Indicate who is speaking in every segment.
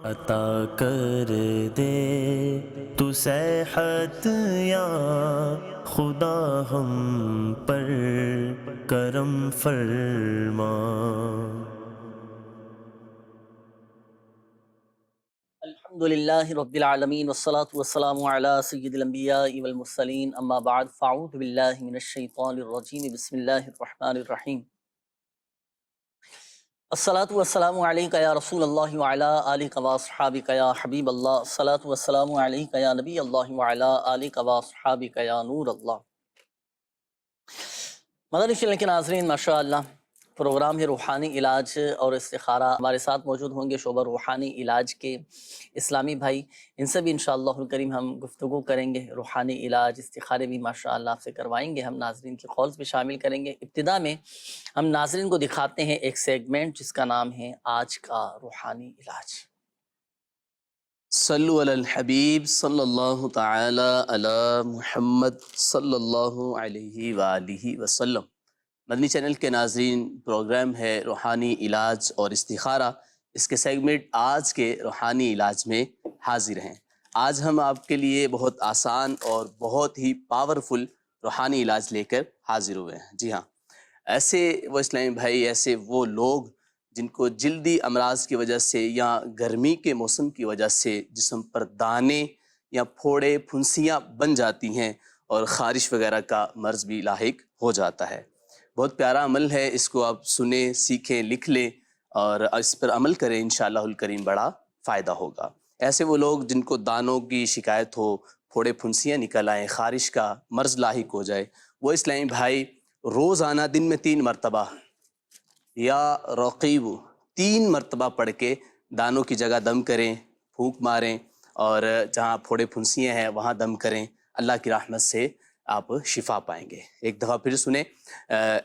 Speaker 1: عطا کر دے تو صحت یا خدا ہم پر کرم فرما۔
Speaker 2: الحمدللہ رب العالمین والصلاة والسلام علی سید الانبیاء والمرسلین، اما بعد فاعوذ باللہ من الشیطان الرجیم، بسم اللہ الرحمن الرحیم۔ الصلاة والسلام علیکہ یا رسول اللہ وعلی آلک واصحابک یا حبیب اللہ، الصلاة والسلام علیکہ یا نبی اللہ وعلی آلک واصحابک یا نور اللہ۔ مدنی چینل کے ناظرین، ماشاءاللہ پروگرام ہے روحانی علاج اور استخارہ۔ ہمارے ساتھ موجود ہوں گے شعبہ روحانی علاج کے اسلامی بھائی، ان سے بھی انشاءاللہ الکریم ہم گفتگو کریں گے۔ روحانی علاج استخارے بھی ماشاءاللہ آپ سے کروائیں گے، ہم ناظرین کے کالز بھی شامل کریں گے۔ ابتدا میں ہم ناظرین کو دکھاتے ہیں ایک سیگمنٹ جس کا نام ہے آج کا روحانی علاج۔
Speaker 3: صلو علی الحبیب صلی اللہ تعالی علی محمد صلی اللہ علیہ وآلہ وسلم۔ مدنی چینل کے ناظرین، پروگرام ہے روحانی علاج اور استخارہ۔ اس کے سیگمنٹ آج کے روحانی علاج میں حاضر ہیں۔ آج ہم آپ کے لیے بہت آسان اور بہت ہی پاورفل روحانی علاج لے کر حاضر ہوئے ہیں۔ جی ہاں، ایسے وہ اسلامی بھائی، ایسے وہ لوگ جن کو جلدی امراض کی وجہ سے یا گرمی کے موسم کی وجہ سے جسم پر دانے یا پھوڑے پھنسیاں بن جاتی ہیں اور خارش وغیرہ کا مرض بھی لاحق ہو جاتا ہے۔ بہت پیارا عمل ہے، اس کو آپ سنیں، سیکھیں، لکھ لیں اور اس پر عمل کریں، انشاءاللہ الکریم بڑا فائدہ ہوگا۔ ایسے وہ لوگ جن کو دانوں کی شکایت ہو، پھوڑے پھنسیاں نکل آئیں، خارش کا مرض لاحق ہو جائے، وہ اسلامی بھائی روزانہ دن میں 3 مرتبہ یا رقیب 3 مرتبہ پڑھ کے دانوں کی جگہ دم کریں، پھونک ماریں، اور جہاں پھوڑے پھنسیاں ہیں وہاں دم کریں، اللہ کی رحمت سے آپ شفا پائیں گے۔ ایک دفعہ پھر سنیں،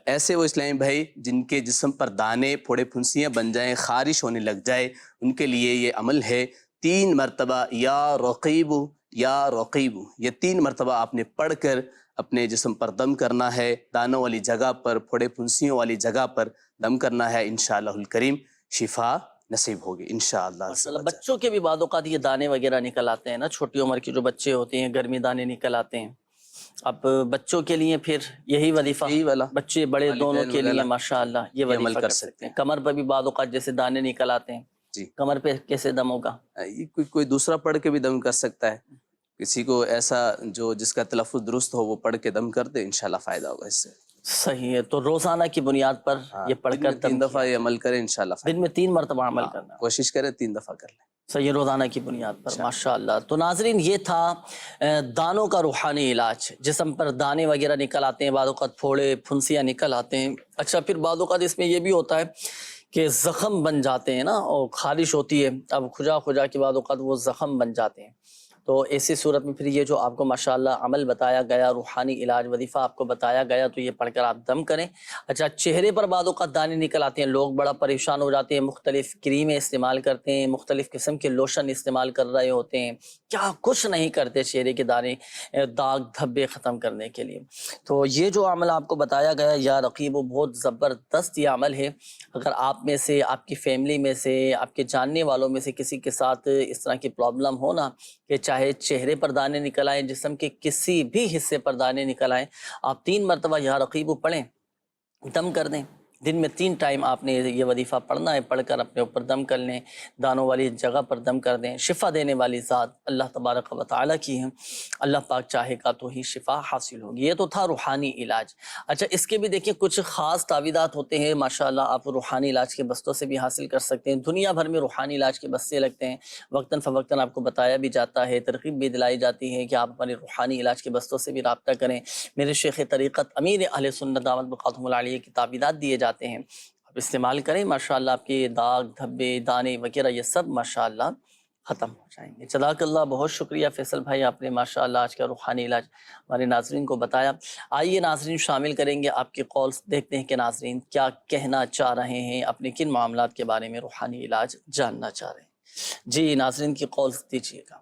Speaker 3: ایسے وہ اسلامی بھائی جن کے جسم پر دانے پھوڑے پھنسیاں بن جائیں، خارش ہونے لگ جائے، ان کے لیے یہ عمل ہے 3 مرتبہ یا رقیب یا رقیب، یہ 3 مرتبہ آپ نے پڑھ کر اپنے جسم پر دم کرنا ہے، دانوں والی جگہ پر، پھوڑے پھنسیوں والی جگہ پر دم کرنا ہے، انشاءاللہ الکریم شفا نصیب ہوگی انشاءاللہ۔
Speaker 2: ماشاءاللہ بچوں کے بھی بعض اوقات یہ دانے وغیرہ نکل آتے ہیں نا، چھوٹی عمر کے جو بچے ہوتے ہیں، گرمی دانے نکل آتے ہیں۔ اب بچوں کے لیے پھر یہی وظیفہ،
Speaker 3: یہی والا
Speaker 2: بچے بڑے دونوں
Speaker 3: والدین
Speaker 2: کے لیے
Speaker 3: وغیرہ
Speaker 2: ماشاءاللہ یہ
Speaker 3: یہ عمل
Speaker 2: وظیفہ
Speaker 3: کر
Speaker 2: کر
Speaker 3: سکتے
Speaker 2: سکتے ہیں۔
Speaker 3: ہیں۔
Speaker 2: کمر پر بھی بعض اوقات جیسے دانے نکل آتے ہیں،
Speaker 3: جی،
Speaker 2: کمر پہ کیسے دم ہوگا؟
Speaker 3: یہ کوئی دوسرا پڑھ کے بھی دم کر سکتا ہے، کسی کو ایسا جو جس کا تلفظ درست ہو وہ پڑھ کے دم کر دے، انشاءاللہ فائدہ ہوگا اس سے۔
Speaker 2: صحیح ہے، تو روزانہ کی بنیاد پر یہ پڑھ
Speaker 3: دن
Speaker 2: کر
Speaker 3: میں 3
Speaker 2: دم
Speaker 3: دفعہ یہ عمل کریں، انشاءاللہ
Speaker 2: دن میں 3 مرتبہ عمل
Speaker 3: ہاں،
Speaker 2: کرنا،
Speaker 3: کوشش کریں 3 دفعہ کر لیں
Speaker 2: صحیح روزانہ کی بنیاد پر،
Speaker 3: انشاءاللہ۔
Speaker 2: ماشاءاللہ۔ تو ناظرین یہ تھا دانوں کا روحانی علاج۔ جسم پر دانے وغیرہ نکل آتے ہیں، بعض اوقات پھوڑے پھنسیاں نکل آتے ہیں۔ اچھا، پھر بعض اوقات اس میں یہ بھی ہوتا ہے کہ زخم بن جاتے ہیں نا، اور خارش ہوتی ہے، اب کھجا کھجا کے بعض اوقات وہ زخم بن جاتے ہیں۔ تو ایسی صورت میں پھر یہ جو آپ کو ماشاءاللہ عمل بتایا گیا، روحانی علاج وظیفہ آپ کو بتایا گیا، تو یہ پڑھ کر آپ دم کریں۔ اچھا، چہرے پر بعض اوقات دانے نکل آتے ہیں، لوگ بڑا پریشان ہو جاتے ہیں، مختلف کریمیں استعمال کرتے ہیں، مختلف قسم کے لوشن استعمال کر رہے ہوتے ہیں، کیا کچھ نہیں کرتے چہرے کے دانے، داغ دھبے ختم کرنے کے لیے۔ تو یہ جو عمل آپ کو بتایا گیا یا رقیب، وہ بہت زبردست یہ عمل ہے۔ اگر آپ میں سے، آپ کی فیملی میں سے، آپ کے جاننے والوں میں سے کسی کے ساتھ اس طرح کی پرابلم ہو نا، کہ چاہے چہرے پر دانے نکل آئیں، جسم کے کسی بھی حصے پر دانے نکل آئیں، آپ 3 مرتبہ یا رقیب پڑھیں، دم کر دیں۔ دن میں 3 ٹائم آپ نے یہ وظیفہ پڑھنا ہے، پڑھ کر اپنے اوپر دم کر لیں، دانوں والی جگہ پر دم کر دیں۔ شفا دینے والی ذات اللہ تبارک و تعالیٰ کی ہے، اللہ پاک چاہے گا تو ہی شفا حاصل ہوگی۔ یہ تو تھا روحانی علاج۔ اچھا، اس کے بھی دیکھیں کچھ خاص تعویذات ہوتے ہیں، ماشاءاللہ آپ روحانی علاج کے بستوں سے بھی حاصل کر سکتے ہیں۔ دنیا بھر میں روحانی علاج کے بستے لگتے ہیں، وقتاً فوقتاً آپ کو بتایا بھی جاتا ہے، ترغیب بھی دلائی جاتی ہے کہ آپ اپنے روحانی علاج کے بستوں سے بھی رابطہ کریں۔ میرے شیخ طریقت امیر اہل سنت دامت بقاتہم العالیہ کی تعویذات دیے جاتے ہیں، آپ استعمال کریں، ماشاءاللہ آپ کے داغ دھبے دانے وغیرہ یہ سب ماشاءاللہ ختم ہو جائیں گے۔ جزاک اللہ، بہت شکریہ فیصل بھائی، آپ نے ماشاءاللہ آج کا روحانی علاج ہمارے ناظرین کو بتایا۔ آئیے ناظرین شامل کریں گے آپ کے کالز، دیکھتے ہیں کہ ناظرین کیا کہنا چاہ رہے ہیں، اپنے کن معاملات کے بارے میں روحانی علاج جاننا چاہ رہے ہیں۔ جی ناظرین کی کالز دیجیے گا۔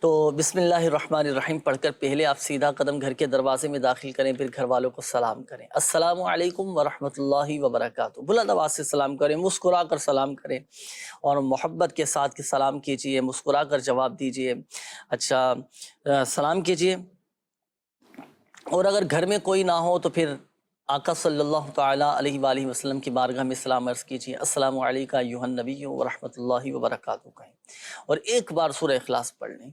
Speaker 2: تو بسم اللہ الرحمن الرحیم پڑھ کر پہلے آپ سیدھا قدم گھر کے دروازے میں داخل کریں، پھر گھر والوں کو سلام کریں، السلام علیکم ورحمۃ اللہ وبرکاتہ، بلند آواز سے سلام کریں، مسکرا کر سلام کریں اور محبت کے ساتھ کہ سلام کیجئے، مسکرا کر جواب دیجئے، اچھا سلام کیجئے۔ اور اگر گھر میں کوئی نہ ہو تو پھر آقا صلی اللہ تعالیٰ علیہ وآلہ وسلم کی بارگاہ میں سلام عرض کیجیے، السلام علیکم ایھا النبی ورحمۃ اللہ وبرکاتہ کہیں، اور ایک بار سورہ اخلاص پڑھ لیں۔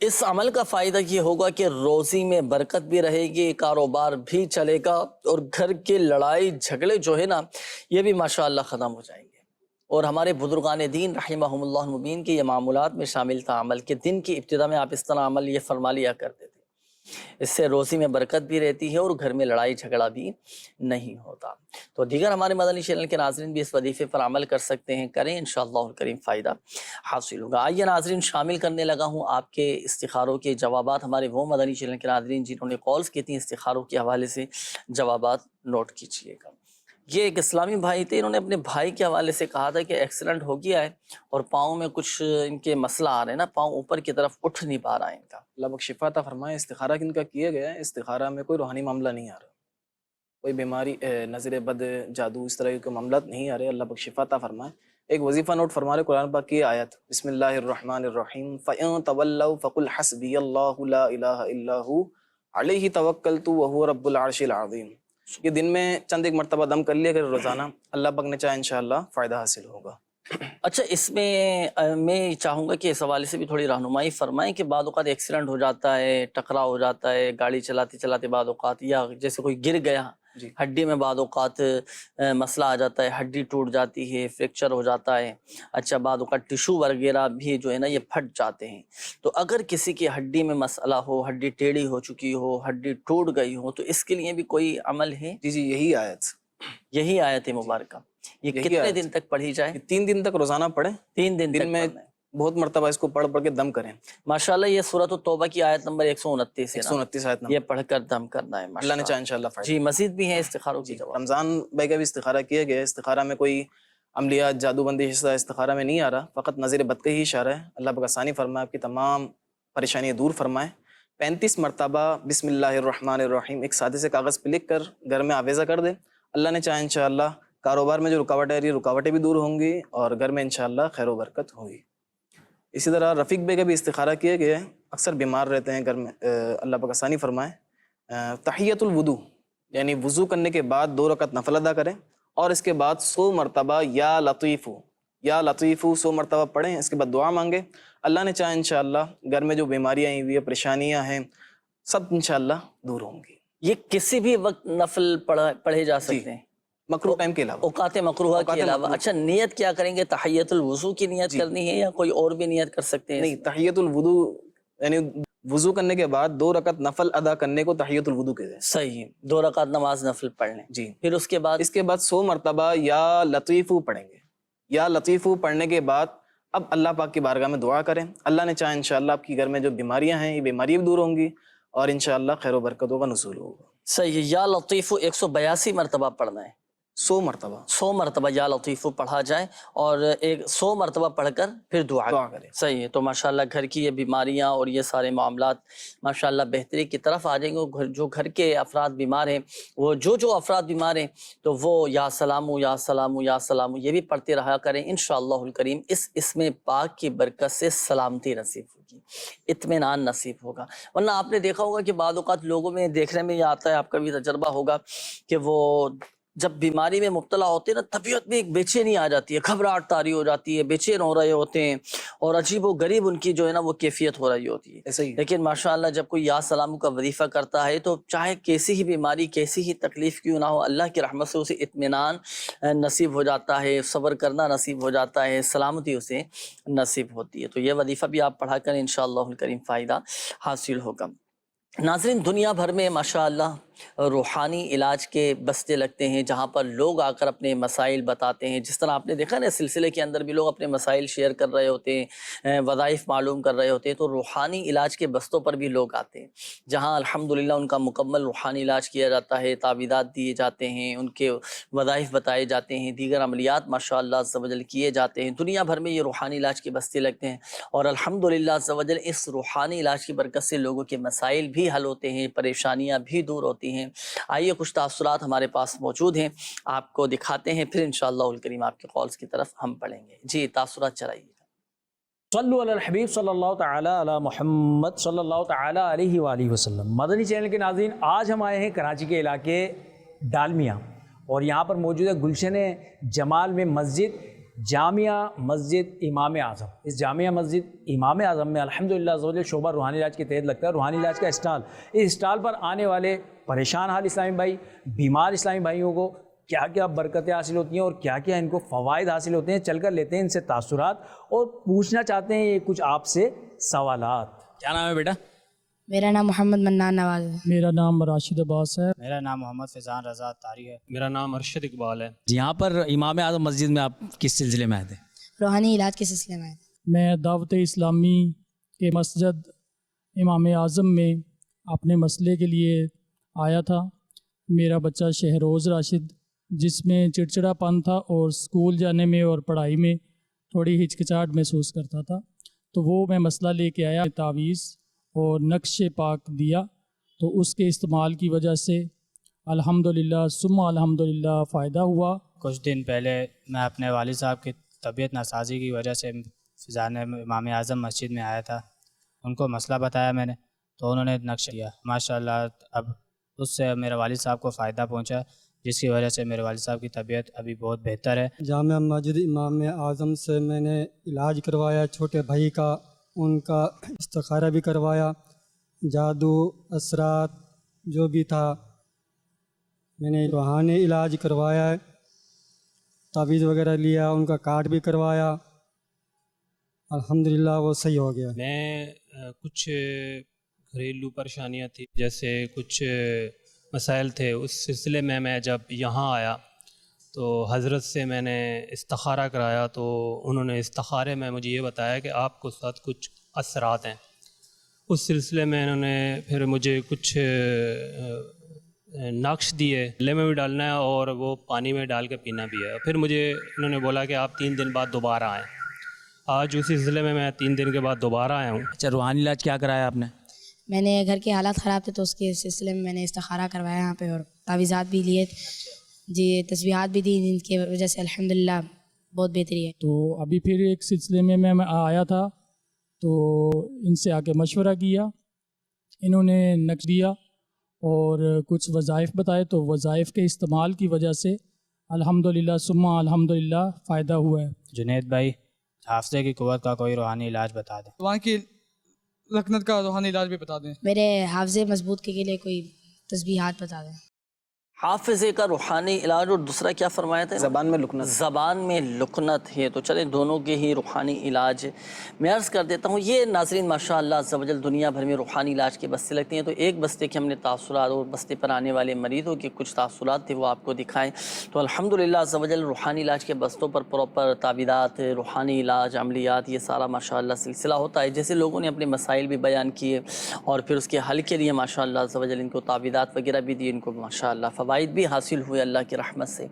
Speaker 2: اس عمل کا فائدہ یہ ہوگا کہ روزی میں برکت بھی رہے گی، کاروبار بھی چلے گا، اور گھر کے لڑائی جھگڑے جو ہے نا یہ بھی ماشاءاللہ ختم ہو جائیں گے۔ اور ہمارے بزرگان دین رحمہم اللہ المبین کے یہ معمولات میں شامل تھا عمل کہ دن کی ابتدا میں آپ اس طرح عمل یہ فرما لیا کرتے تھے، اس سے روزی میں برکت بھی رہتی ہے اور گھر میں لڑائی جھگڑا بھی نہیں ہوتا۔ تو دیگر ہمارے مدنی چینل کے ناظرین بھی اس وظیفے پر عمل کر سکتے ہیں، کریں انشاءاللہ الکریم فائدہ حاصل ہوگا۔ آئیے ناظرین شامل کرنے لگا ہوں آپ کے استخاروں کے جوابات، ہمارے وہ مدنی چینل کے ناظرین جنہوں نے کالز کی تھیں استخاروں کے حوالے سے جوابات نوٹ کیجئے گا۔ یہ ایک اسلامی بھائی تھے، انہوں نے اپنے بھائی کے حوالے سے کہا تھا کہ ایکسیڈنٹ ہو گیا ہے اور پاؤں میں کچھ ان کے مسئلہ آ رہے ہیں نا، پاؤں اوپر کی طرف اٹھ نہیں پا رہا ہے ان کا۔
Speaker 4: اللہ پاک شفا عطا فرمائے۔ استخارہ کن کا کیا گیا ہے، استخارہ میں کوئی روحانی معاملہ نہیں آ رہا، کوئی بیماری، نظر بد، جادو، اس طرح کے معاملات نہیں آ رہے، اللہ پاک شفا عطا فرمائے۔ ایک وظیفہ نوٹ فرما رہے قرآن پاک کی آیت، بسم اللہ الرحمن الرحیم، فَإِن تَوَلَّوْا فَقُلْ حَسْبِيَ اللَّهُ لَا إِلَٰهَ إِلَّا هُوَ عَلَيْهِ تَوَكَّلْتُ وَهُوَ رَبُّ الْعَرْشِ الْعَظِيمِ۔ یہ دن میں چند ایک مرتبہ دم کر لیا کرے روزانہ، اللہ پاک نے چاہے انشاءاللہ فائدہ حاصل ہوگا۔
Speaker 2: اچھا، اس میں میں چاہوں گا کہ اس حوالے سے بھی تھوڑی رہنمائی فرمائیں کہ بعض اوقات ایکسیڈنٹ ہو جاتا ہے، ٹکراؤ ہو جاتا ہے گاڑی چلاتے چلاتے بعض اوقات، یا جیسے کوئی گر گیا
Speaker 4: جی
Speaker 2: ہڈی میں بعض اوقات مسئلہ آ جاتا ہے، ہڈی ٹوٹ جاتی ہے، فریکچر ہو جاتا ہے، اچھا بعض اوقات ٹیشو وغیرہ بھی جو ہے نا یہ پھٹ جاتے ہیں۔ تو اگر کسی کی ہڈی میں مسئلہ ہو، ہڈی ٹیڑھی ہو چکی ہو، ہڈی ٹوٹ گئی ہو، تو اس کے لیے بھی کوئی عمل ہے؟
Speaker 4: جی یہی آیت،
Speaker 2: یہی آیت مبارکہ، یہ
Speaker 4: یہی
Speaker 2: کتنے
Speaker 4: آیت
Speaker 2: دن تک پڑھی جائے؟
Speaker 4: 3 دن تک روزانہ پڑھیں،
Speaker 2: 3 دن
Speaker 4: دن میں
Speaker 2: پڑھنا ہے۔
Speaker 4: بہت مرتبہ اس کو پڑھ کے دم کریں۔
Speaker 2: ماشاءاللہ یہ سورۃ التوبہ کی آیت نمبر 129 ہے نا،
Speaker 4: 129 آیت نمبر،
Speaker 2: یہ پڑھ کر دم کرنا ہے
Speaker 4: اللہ نے
Speaker 2: ماشاءاللہ۔
Speaker 4: چاہے انشاءاللہ فائدہ۔
Speaker 2: جی مزید بھی ہیں استخاروں کی جواب۔
Speaker 4: رمضان بھائی کا بھی استخارہ کیا گیا ہے، استخارہ میں کوئی عملیات، جادو بندی حصہ استخارہ میں نہیں آ رہا، فقط نظر بد کا ہی اشارہ ہے۔ اللہ پاک آسانی فرمائے، آپ کی تمام پریشانیاں دور فرمائے۔ 35 مرتبہ بسم اللہ الرحمن الرحیم ایک سادے سے کاغذ پہ لکھ کر گھر میں آویزہ کر دیں، اللہ نے چاہے انشاءاللہ کاروبار میں جو رکاوٹیں آ رہی رکاوٹیں بھی دور ہوں گی اور گھر میں انشاءاللہ خیر و برکت ہوگی۔ اسی طرح رفیق بھائی کا بھی استخارہ کیا گیا ہے، اکثر بیمار رہتے ہیں گھر میں، اللہ پاک آسانی فرمائے۔ تحیۃ الوضو یعنی وضو کرنے کے بعد 2 رکعت نفل ادا کریں، اور اس کے بعد 100 مرتبہ یا لطیف 100 مرتبہ پڑھیں، اس کے بعد دعا مانگیں، اللہ نے چاہے انشاءاللہ گھر میں جو بیماریاں آئی ہوئی ہیں، پریشانیاں ہیں، سب انشاءاللہ دور ہوں گی۔
Speaker 2: یہ کسی بھی وقت نفل پڑھے جا سکتے ہیں،
Speaker 4: مکروہ ٹائم کے علاوہ،
Speaker 2: اوقات مکروہ کے علاوہ۔ اچھا نیت کیا کریں گے؟ تحیۃ الوضو کی نیت کرنی ہے یا کوئی اور بھی نیت کر سکتے ہیں؟
Speaker 4: نہیں، تحیۃ الوضو یعنی وضو کرنے کے بعد 2 رکعت نفل ادا کرنے کو تحیۃ الوضو کہتے ہیں۔
Speaker 2: صحیح، 2 رکعت نماز نفل پڑھ لیں،
Speaker 4: جی
Speaker 2: پھر اس کے بعد
Speaker 4: 100 مرتبہ یا لطیفو پڑھیں گے۔ یا لطیفو پڑھنے کے بعد اب اللہ پاک کی بارگاہ میں دعا کریں، اللہ نے چاہے انشاءاللہ آپ کے گھر میں جو بیماریاں ہیں یہ بیماریاں بھی دور ہوں گی اور انشاءاللہ خیر و برکت ہوگا، نزول ہوگا۔
Speaker 2: صحیح، یا لطیف 182 مرتبہ پڑھنا ہے،
Speaker 4: 100 مرتبہ
Speaker 2: 100 مرتبہ یا لطیف پڑھا جائے اور 100 مرتبہ پڑھ کر پھر دعا
Speaker 4: کریں۔
Speaker 2: صحیح ہے، تو ماشاءاللہ گھر کی یہ بیماریاں اور یہ سارے معاملات ماشاءاللہ بہتری کی طرف آ جائیں گے۔ جو گھر کے افراد بیمار ہیں، وہ جو افراد بیمار ہیں تو وہ یا سلامو یا سلامو یا سلامو یہ بھی پڑھتے رہا کریں انشاءاللہ الکریم۔ اس اسم پاک کی برکت سے سلامتی نصیب ہوگی، اطمینان نصیب ہوگا۔ ورنہ آپ نے دیکھا ہوگا کہ بعض اوقات لوگوں میں دیکھنے میں یہ آتا ہے، آپ کا بھی تجربہ ہوگا کہ وہ جب بیماری میں مبتلا ہوتے ہیں نا، طبیعت میں ایک بے چینی آ جاتی ہے، گھبراہٹ طاری ہو جاتی ہے، بے چین ہو رہے ہوتے ہیں اور عجیب و غریب ان کی جو ہے نا وہ کیفیت ہو رہی ہوتی ہے۔
Speaker 4: ایسا ہی
Speaker 2: لیکن ماشاءاللہ جب کوئی یا سلام کا وظیفہ کرتا ہے تو چاہے کیسی ہی بیماری، کیسی ہی تکلیف کیوں نہ ہو، اللہ کی رحمت سے اسے اطمینان نصیب ہو جاتا ہے، صبر کرنا نصیب ہو جاتا ہے، سلامتی اسے نصیب ہوتی ہے۔ تو یہ وظیفہ بھی آپ پڑھا کر انشاءاللہ الکریم فائدہ حاصل ہوگا۔ ناظرین، دنیا بھر میں ماشاءاللہ روحانی علاج کے بستے لگتے ہیں جہاں پر لوگ آ کر اپنے مسائل بتاتے ہیں. جس طرح آپ نے دیکھا نا سلسلے کے اندر بھی لوگ اپنے مسائل شیئر کر رہے ہوتے ہیں, وظائف معلوم کر رہے ہوتے ہیں, تو روحانی علاج کے بستوں پر بھی لوگ آتے ہیں جہاں الحمدللہ ان کا مکمل روحانی علاج کیا جاتا ہے, تعویذات دیے جاتے ہیں, ان کے وظائف بتائے جاتے ہیں, دیگر عملیات ماشاءاللہ عز و جل کیے جاتے ہیں. دنیا بھر میں یہ روحانی علاج کے بستے لگتے ہیں اور الحمدللہ عز و جل اس روحانی علاج کی برکت سے لوگوں کے مسائل بھی حل ہوتے ہیں, پریشانیاں بھی دور ہوتی ہیں. آئیے کچھ تاثرات ہمارے پاس موجود ہیں, آپ کو دکھاتے ہیں, پھر انشاءاللہ الکریم آپ کے کالز کی طرف ہم پڑھیں گے. جی تاثرات چلائیے.
Speaker 5: صلو علی الحبیب صلی اللہ تعالی علی محمد صلی اللہ تعالی علیہ وآلہ وسلم. مدنی چینل کے ناظرین, آج ہم آئے ہیں کراچی کے علاقے ڈالمیاں اور یہاں پر موجود ہے گلشن جمال میں مسجد جامعہ مسجد امام اعظم. اس جامعہ مسجد امام اعظم میں الحمدللہ عز و جل شعبہ روحانی علاج کے تحت لگتا ہے. روحانی علاج کا اسٹال, اس اسٹال پر آنے والے پریشان حال اسلامی بھائی, بیمار اسلامی بھائیوں کو کیا کیا برکتیں حاصل ہوتی ہیں اور کیا کیا ان کو فوائد حاصل ہوتے ہیں, چل کر لیتے ہیں ان سے تاثرات اور پوچھنا چاہتے ہیں یہ کچھ آپ سے سوالات. کیا نام ہے بیٹا؟
Speaker 6: میرا نام محمد منان نواز ہے.
Speaker 7: میرا نام راشد عباس ہے.
Speaker 8: میرا نام محمد فیضان رضا طاری ہے.
Speaker 7: میرا نام ارشد اقبال ہے.
Speaker 5: یہاں پر امام اعظم مسجد میں آپ کس سلسلے میں آئے تھے؟
Speaker 6: روحانی علاج کے سلسلے میں.
Speaker 7: میں دعوت اسلامی کے مسجد امام اعظم میں اپنے مسئلے کے لیے آیا تھا. میرا بچہ شہروز راشد جس میں چڑچڑا پن تھا اور اسکول جانے میں اور پڑھائی میں تھوڑی ہچکچاہٹ محسوس کرتا تھا, تو وہ میں مسئلہ لے کے آیا. تعویذ اور نقش پاک دیا تو اس کے استعمال کی وجہ سے الحمدللہ ثم الحمدللہ فائدہ ہوا.
Speaker 8: کچھ دن پہلے میں اپنے والد صاحب کی طبیعت ناسازی کی وجہ سے فضان امام اعظم مسجد میں آیا تھا. ان کو مسئلہ بتایا میں نے, تو انہوں نے نقش دیا. ماشاءاللہ اب اس سے میرے والد صاحب کو فائدہ پہنچا, جس کی وجہ سے میرے والد صاحب کی طبیعت ابھی بہت بہتر ہے.
Speaker 9: جامعہ مسجد امام اعظم سے میں نے علاج کروایا چھوٹے بھائی کا, ان کا استخارہ بھی کروایا, جادو اثرات جو بھی تھا میں نے روحانی علاج کروایا ہے, تعویذ وغیرہ لیا, ان کا کارڈ بھی کروایا. الحمدللہ وہ صحیح ہو گیا.
Speaker 7: میں کچھ گھریلو پریشانیاں تھیں, جیسے کچھ مسائل تھے, اس سلسلے میں میں جب یہاں آیا تو حضرت سے میں نے استخارہ کرایا, تو انہوں نے استخارے میں مجھے یہ بتایا کہ آپ کو ساتھ کچھ اثرات ہیں. اس سلسلے میں انہوں نے پھر مجھے کچھ نقش دیے, گلے میں بھی ڈالنا ہے اور وہ پانی میں ڈال کے پینا بھی ہے. پھر مجھے انہوں نے بولا کہ آپ 3 دن بعد دوبارہ آئیں. آج اسی سلسلے میں 3 دن کے بعد دوبارہ آیا ہوں.
Speaker 5: اچھا, روحانی علاج کیا کرایا آپ نے؟
Speaker 6: میں نے گھر کے حالات خراب تھے تو اس کے سلسلے میں نے استخارہ کروایا یہاں پہ, اور تعویذات بھی لیے, جی تسبیحات بھی دی, جن کی وجہ سے الحمدللہ بہت بہتری ہے.
Speaker 7: تو ابھی پھر ایک سلسلے میں آیا تھا تو ان سے آ کے مشورہ کیا, انہوں نے نقش دیا اور کچھ وظائف بتائے, تو وظائف کے استعمال کی وجہ سے الحمدللہ ثم الحمدللہ فائدہ ہوا ہے.
Speaker 8: جنید بھائی, حافظے کی قوت کا کوئی روحانی علاج بتا دیں.
Speaker 10: وہاں کی لکنت کا روحانی علاج بھی بتا دیں.
Speaker 6: میرے حافظے مضبوط کے لیے کوئی تسبیحات بتا دیں.
Speaker 2: حافظے کا روحانی علاج, اور دوسرا کیا فرمایا تھا؟
Speaker 4: زبان میں لکنت.
Speaker 2: زبان میں لکنت ہے. تو چلیں دونوں کے ہی روحانی علاج میں عرض کر دیتا ہوں. یہ ناظرین ماشاءاللہ عز و جل دنیا بھر میں روحانی علاج کے بستے لگتے ہیں, تو ایک بستے کے ہم نے تاثرات اور بستے پر آنے والے مریضوں کے کچھ تاثرات تھے وہ آپ کو دکھائیں. تو الحمدللہ عز و جل روحانی علاج کے بستوں پر پراپر تعویذات, روحانی علاج, عملیات, یہ سارا ماشاءاللہ سلسلہ ہوتا ہے. جیسے لوگوں نے اپنے مسائل بھی بیان کیے اور پھر اس کے حل کے لیے ماشاءاللہ عز و جل ان کو تعویذات وغیرہ بھی دی, ان کو ماشاءاللہ فوائد بھی حاصل ہوئے اللہ کی رحمت سے.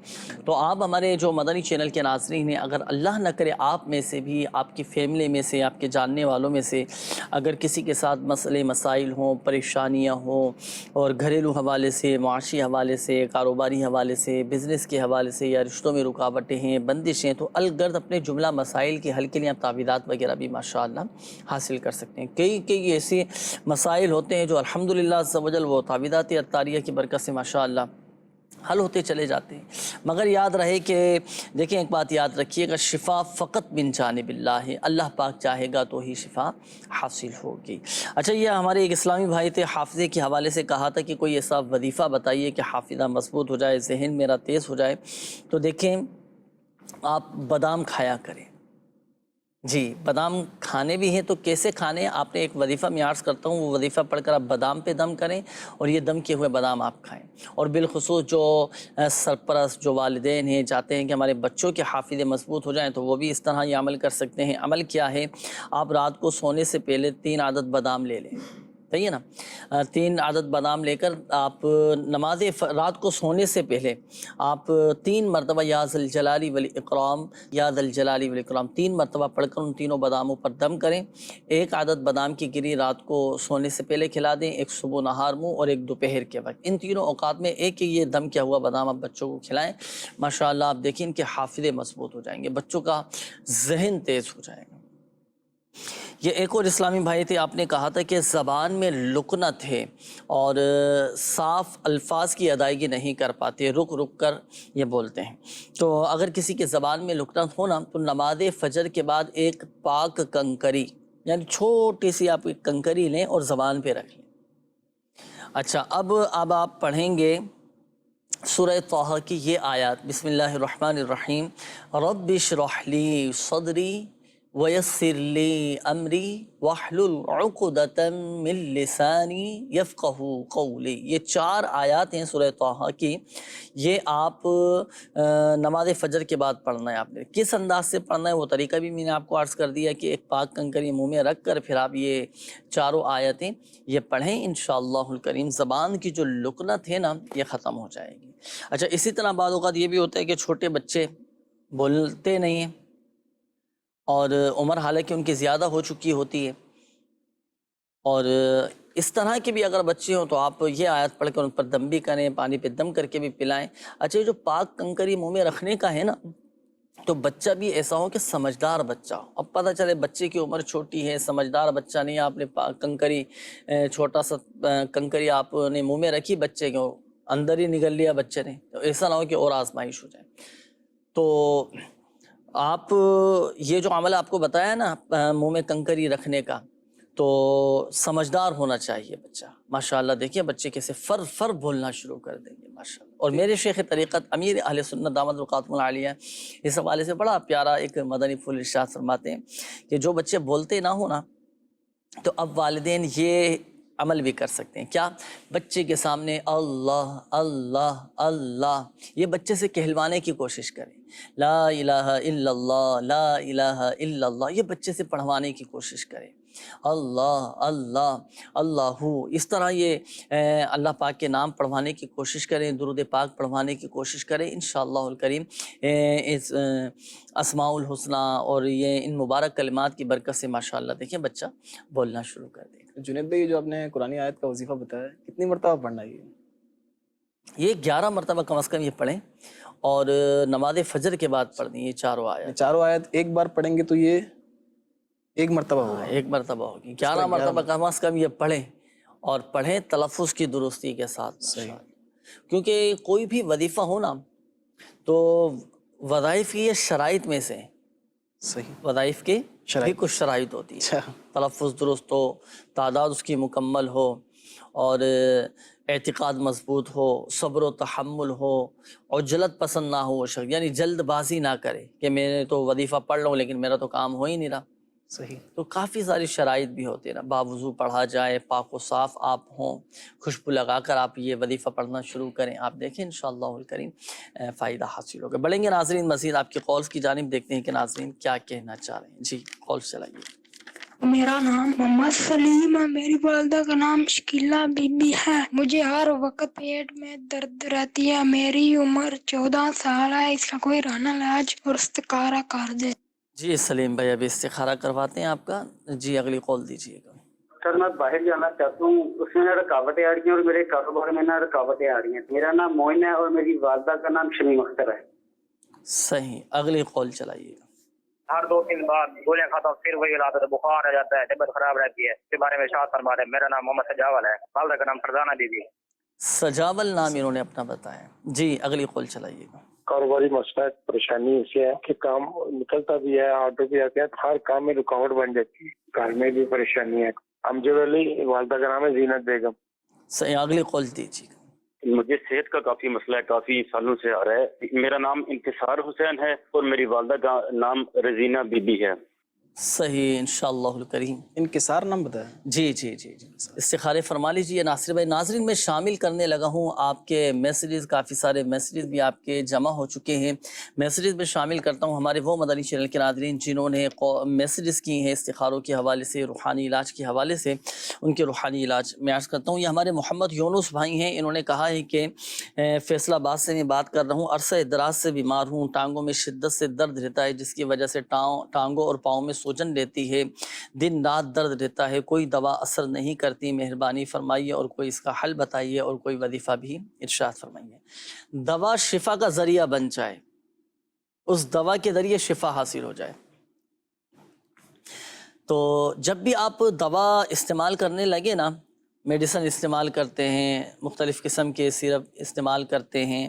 Speaker 2: تو آپ ہمارے جو مدنی چینل کے ناظرین ہیں, اگر اللہ نہ کرے آپ میں سے بھی, آپ کی فیملی میں سے, آپ کے جاننے والوں میں سے اگر کسی کے ساتھ مسئلے مسائل ہوں, پریشانیاں ہوں, اور گھریلو حوالے سے, معاشی حوالے سے, کاروباری حوالے سے, بزنس کے حوالے سے, یا رشتوں میں رکاوٹیں ہیں, بندشیں, تو الگرد اپنے جملہ مسائل کے حل کے لیے آپ تعویذات وغیرہ بھی ماشاءاللہ حاصل کر سکتے ہیں. کئی ایسے مسائل ہوتے ہیں جو الحمدللہ عز و جل وہ تعویذات اطاریہ کی برکت سے ماشاءاللہ حل ہوتے چلے جاتے ہیں. مگر یاد رہے کہ دیکھیں, ایک بات یاد رکھیے گا, شفا فقط من جانب اللہ ہے. اللہ پاک چاہے گا تو ہی شفا حاصل ہوگی. اچھا, یہ ہمارے ایک اسلامی بھائی تھے, حافظے کے حوالے سے کہا تھا کہ کوئی ایسا وظیفہ بتائیے کہ حافظہ مضبوط ہو جائے, ذہن میرا تیز ہو جائے. تو دیکھیں, آپ بادام کھایا کریں, جی بادام کھانے بھی ہیں تو کیسے کھانے ہیں؟ آپ نے ایک وظیفہ میں عرض کرتا ہوں، وہ وظیفہ پڑھ کر آپ بادام پہ دم کریں اور یہ دم کیے ہوئے بادام آپ کھائیں. اور بالخصوص جو سرپرست جو والدین ہیں چاہتے ہیں کہ ہمارے بچوں کے حافظے مضبوط ہو جائیں تو وہ بھی اس طرح یہ عمل کر سکتے ہیں. عمل کیا ہے؟ آپ رات کو سونے سے پہلے 3 عدد بادام لے لیں، صحیح ہے نا؟ 3 عدد بادام لے کر آپ رات کو سونے سے پہلے آپ 3 مرتبہ یا ذوالجلال والاکرام یا ذوالجلال والاکرام 3 مرتبہ پڑھ کر ان تینوں باداموں پر دم کریں. 1 عدد بادام کی گری رات کو سونے سے پہلے کھلا دیں، 1 صبح نہار منہ اور 1 دوپہر کے وقت. ان تینوں اوقات میں ایک یہ دم کیا ہوا بادام آپ بچوں کو کھلائیں. ماشاءاللہ آپ دیکھیں ان کے حافظے مضبوط ہو جائیں گے، بچوں کا ذہن تیز ہو جائے گا. یہ ایک اور اسلامی بھائی تھے، آپ نے کہا تھا کہ زبان میں لکنت ہے اور صاف الفاظ کی ادائیگی نہیں کر پاتے، رک رک کر یہ بولتے ہیں. تو اگر کسی کے زبان میں لکنت ہونا تو نماز فجر کے بعد ایک پاک کنکری یعنی چھوٹی سی آپ ایک کنکری لیں اور زبان پہ رکھ لیں. اچھا اب آپ پڑھیں گے سورہ طٰہٰ کی یہ آیات. بسم اللہ الرحمن الرحیم. رب اشرح لی صدری ویسر لی امری واحلل عقدۃ من لسانی یفقہوا قولی. یہ 4 آیات ہیں سورہ طٰہٰ کی. یہ آپ نماز فجر کے بعد پڑھنا ہے. آپ نے کس انداز سے پڑھنا ہے وہ طریقہ بھی میں نے آپ کو عرض کر دیا کہ ایک پاک کنکری منہ میں رکھ کر پھر آپ یہ 4 آیتیں یہ پڑھیں. انشاءاللہ الکریم زبان کی جو لکنت ہے نا یہ ختم ہو جائے گی. اچھا اسی طرح بعض اوقات یہ بھی ہوتا ہے کہ چھوٹے بچے بولتے نہیں ہیں اور عمر حالانکہ ان کی زیادہ ہو چکی ہوتی ہے، اور اس طرح کے بھی اگر بچے ہوں تو آپ یہ آیت پڑھ کر ان پر دم بھی کریں، پانی پہ دم کر کے بھی پلائیں. اچھا یہ جو پاک کنکری منہ میں رکھنے کا ہے نا تو بچہ بھی ایسا ہو کہ سمجھدار بچہ ہو. اب پتہ چلے بچے کی عمر چھوٹی ہے، سمجھدار بچہ نہیں، آپ نے کنکری چھوٹا سا کنکری آپ نے منہ میں رکھی بچے کو اندر ہی نگل لیا بچے نے، تو ایسا نہ ہو کہ اور آزمائش ہو جائے. تو آپ یہ جو عمل آپ کو بتایا نا منہ میں کنکری رکھنے کا تو سمجھدار ہونا چاہیے بچہ. ماشاءاللہ دیکھیے بچے کیسے فر بولنا شروع کر دیں گے ماشاءاللہ. اور میرے شیخ طریقت امیر اہل سنت دامت القاتم العالیہ اس حوالے سے بڑا پیارا ایک مدنی پھول ارشاد فرماتے ہیں کہ جو بچے بولتے نہ ہو نا تو اب والدین یہ عمل بھی کر سکتے ہیں. کیا؟ بچے کے سامنے اللہ اللہ اللہ یہ بچے سے کہلوانے کی کوشش کریں. لا الہ الا اللہ لا الہ الا اللہ یہ بچے سے پڑھوانے کی کوشش کریں. اللہ اللہ اللہ اس طرح یہ اللہ پاک کے نام پڑھوانے کی کوشش کریں، درود پاک پڑھوانے کی کوشش کریں. انشاءاللہ الکریم اس اسماء الحسنہ اور یہ ان مبارک کلمات کی برکت سے ماشاءاللہ دیکھیں بچہ بولنا شروع کر دے.
Speaker 4: جنید بھائی جو آپ نے قرآن آیت کا وظیفہ بتایا کتنی مرتبہ پڑھنا ہے؟
Speaker 2: یہ 11 مرتبہ کم از کم یہ پڑھیں اور نماز فجر کے بعد پڑھ دیں. یہ 4 آیات
Speaker 4: 4 آیت ایک بار پڑھیں گے تو یہ 1 مرتبہ ہوگا.
Speaker 2: 1 مرتبہ ہوگی. 11 مرتبہ کم از کم یہ پڑھیں اور پڑھیں تلفظ کی درستی کے ساتھ. کیونکہ کوئی بھی وظیفہ ہو نا تو وظائف کی یہ شرائط میں سے وظائف کی بھی کچھ شرائط ہوتی ہے. تلفظ درست ہو، تعداد اس کی مکمل ہو اور اعتقاد مضبوط ہو، صبر و تحمل ہو، عجلت پسند نہ ہو شخص، یعنی جلد بازی نہ کرے کہ میں نے تو وظیفہ پڑھ لوں لیکن میرا تو کام ہو ہی نہیں رہا.
Speaker 4: صحیح.
Speaker 2: تو کافی ساری شرائط بھی ہوتی ہے نا. باوضو پڑھا جائے، پاک و صاف آپ ہوں، خوشبو لگا کر آپ یہ وظیفہ پڑھنا شروع کریں. آپ دیکھیں انشاءاللہ الکریم فائدہ حاصل ہوگا. بڑھیں گے ناظرین مزید آپ کے کالز کی جانب، دیکھتے ہیں کہ ناظرین کیا کہنا چاہ رہے ہیں. جی کالز چلائیے.
Speaker 11: میرا نام محمد سلیم ہے، میری والدہ کا نام شکیلہ بی بی ہے. مجھے ہر وقت پیٹ میں درد رہتی ہے. میری عمر 14 سال ہے. اس کا کوئی رہنا علاج اور استخارہ کر دے.
Speaker 2: جی سلیم بھائی ابھی استخارہ کرواتے ہیں آپ کا. جی اگلی کال دیجیے گا.
Speaker 12: سر میں باہر جانا چاہتا ہوں، اس میں رکاوٹیں آ رہی ہیں اور میرے کاروبار میں نا رکاوٹیں آ رہی ہیں. میرا نام معین ہے اور میری والدہ کا نام شمیم اختر ہے.
Speaker 2: صحیح اگلی کال چلائیے گا.
Speaker 13: ہر 2-3 بار گولیاں کھاتا ہوں پھر وہی حالت ہے، بخار آ جاتا ہے، طبیعت خراب رہتی ہے. اس کے بارے میں ارشاد فرما رہے ہیں. میرا نام محمد سجاول ہے، والدہ کا نام فرزانہ بی بی.
Speaker 2: سجاول نام انہوں نے اپنا بتایا. جی اگلی کال چلائیے گا.
Speaker 14: کاروباری مسئلہ پریشانی اسے ہے کہ کام نکلتا بھی ہے، آٹو بھی آتے ہیں، ہر کام میں رکاوٹ بن جاتی ہے. گھر میں بھی پریشانی ہے. امجد علی، والدہ کا نام ہے زینت بیگم.
Speaker 2: صحیح اگلی کال دیجیے.
Speaker 15: مجھے صحت کا کافی مسئلہ ہے، کافی سالوں سے آ رہا ہے. میرا نام انتصار حسین ہے اور میری والدہ کا نام رزینہ بی بی ہے.
Speaker 2: صحیح انشاءاللہ الکریم.
Speaker 4: انکسار نام بتایا.
Speaker 2: جی جی جی جی استخارے فرما لیجیے ناصر بھائی. ناظرین میں شامل کرنے لگا ہوں آپ کے میسیجز، کافی سارے میسیجز بھی آپ کے جمع ہو چکے ہیں. میسیجز میں شامل کرتا ہوں ہمارے وہ مدنی چینل کے ناظرین جنہوں نے میسیجز کی ہیں استخاروں کے حوالے سے، روحانی علاج کے حوالے سے. ان کے روحانی علاج میں عرض کرتا ہوں. یہ ہمارے محمد یونس بھائی ہیں. انہوں نے کہا ہے کہ فیصل آباد سے میں بات کر رہا ہوں، عرصہ دراز سے بیمار ہوں، ٹانگوں میں شدت سے درد رہتا ہے جس کی وجہ سے ٹانگوں اور پاؤں میں سوجن رہتی ہے، دن رات درد رہتا ہے، کوئی دوا اثر نہیں کرتی. مہربانی فرمائیے اور کوئی اس کا حل بتائیے اور کوئی وظیفہ بھی ارشاد فرمائیے. دوا شفا کا ذریعہ بن جائے، اس دوا کے ذریعے شفا حاصل ہو جائے. تو جب بھی آپ دوا استعمال کرنے لگے نا، میڈیسن استعمال کرتے ہیں، مختلف قسم کے سیرپ استعمال کرتے ہیں،